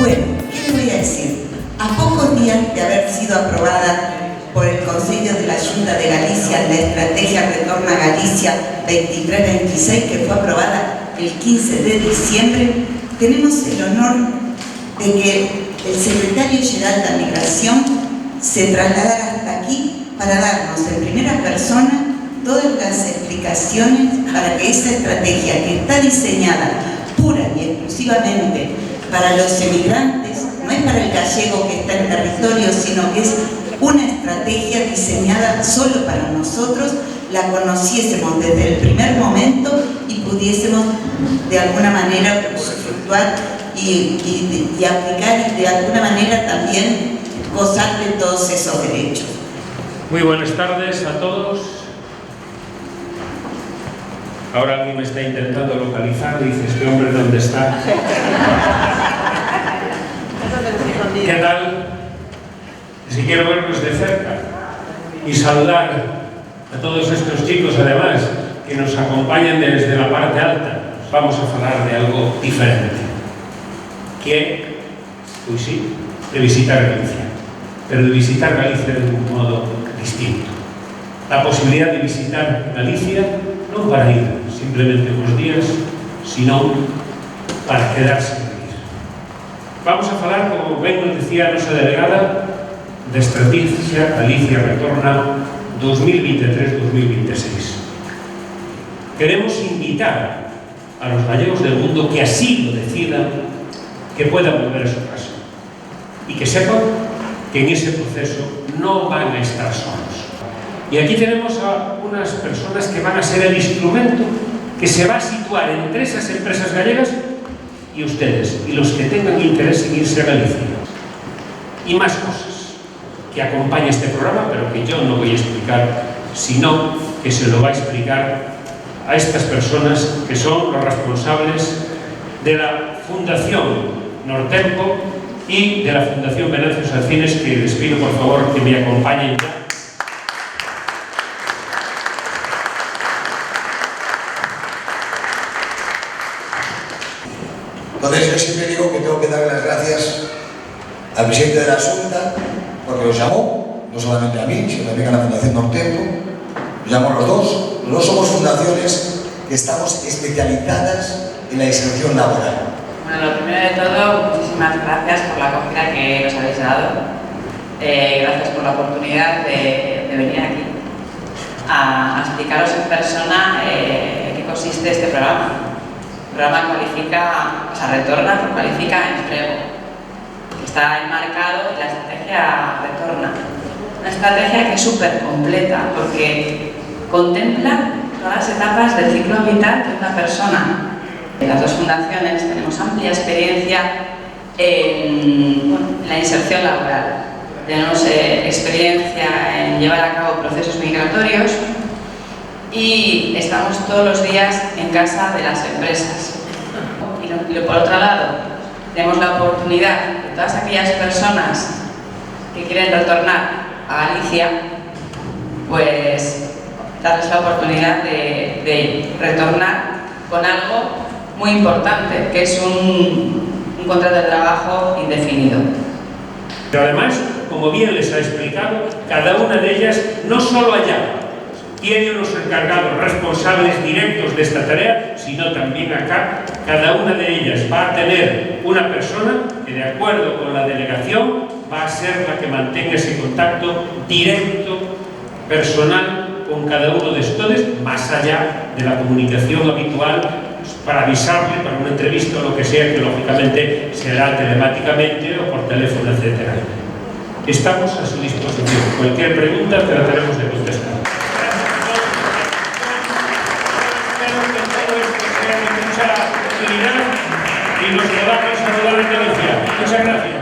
Bueno, ¿qué les voy a decir? A pocos días de haber sido aprobada por el Consejo de la Junta de Galicia la Estrategia Retorna Galicia 23-26, que fue aprobada el 15 de diciembre, tenemos el honor de que el Secretario General de Migración se trasladara hasta aquí para darnos en primera persona todas las explicaciones para que esa estrategia, que está diseñada pura y exclusivamente para los emigrantes, no es para el gallego que está en territorio, sino que es una estrategia diseñada solo para nosotros, la conociésemos desde el primer momento y pudiésemos de alguna manera usufructuar y aplicar y de alguna manera también gozar de todos esos derechos. Muy buenas tardes a todos. Ahora alguien me está intentando localizar y dice, este hombre, ¿dónde está? ¿Qué tal? Si quiero verlos de cerca y saludar a todos estos chicos, además, que nos acompañan desde la parte alta, vamos a hablar de algo diferente. Que, pues sí, de visitar Galicia, pero de visitar Galicia de un modo distinto. La posibilidad de visitar Galicia no para ir simplemente unos días, sino para quedarse a vivir. Vamos a hablar, como ben nos decía a nosa delegada, de Estrategia Galicia Retorna 2023-2026. Queremos invitar a los gallegos del mundo que así lo decidan, que puedan volver a su casa y que sepan que en ese proceso no van a estar solos. Y aquí tenemos a unas personas que van a ser el instrumento que se va a situar entre esas empresas gallegas y ustedes, y los que tengan interés en irse a Galicia. Y más cosas que acompaña este programa, pero que yo no voy a explicar, sino que se lo va a explicar a estas personas que son los responsables de la Fundación Nortempo y de la Fundación Venancio Salcines, que les pido por favor que me acompañen ya. Entonces yo siempre digo que tengo que dar las gracias al presidente de la Junta porque los llamó, no solamente a mí, sino también a la Fundación Nortempo. Los llamó los dos. Los dos somos fundaciones que estamos especializadas en la inserción laboral. Bueno, lo primero de todo, muchísimas gracias por la acogida que nos habéis dado. Gracias por la oportunidad de venir aquí a explicaros en persona en qué consiste este programa. El programa Retorna, cualifica empleo, que está enmarcado en la estrategia Retorna. Una estrategia que es súper completa porque contempla todas las etapas del ciclo vital de una persona. En las dos fundaciones tenemos amplia experiencia en la inserción laboral. Tenemos experiencia en llevar a cabo procesos migratorios y estamos todos los días en casa de las empresas. Y por otro lado, tenemos la oportunidad de todas aquellas personas que quieren retornar a Galicia, pues darles la oportunidad de retornar con algo muy importante, que es un contrato de trabajo indefinido. Pero además, como bien les ha explicado, cada una de ellas, no solo allá, tiene unos encargados responsables directos de esta tarea, sino también acá, cada una de ellas va a tener una persona que, de acuerdo con la delegación, va a ser la que mantenga ese contacto directo, personal, con cada uno de ustedes, más allá de la comunicación habitual, para avisarle, para una entrevista o lo que sea, que lógicamente será telemáticamente o por teléfono, etc. Estamos a su disposición. Cualquier pregunta trataremos de contestar. Y nos podamos saludar en Galicia. Muchas gracias.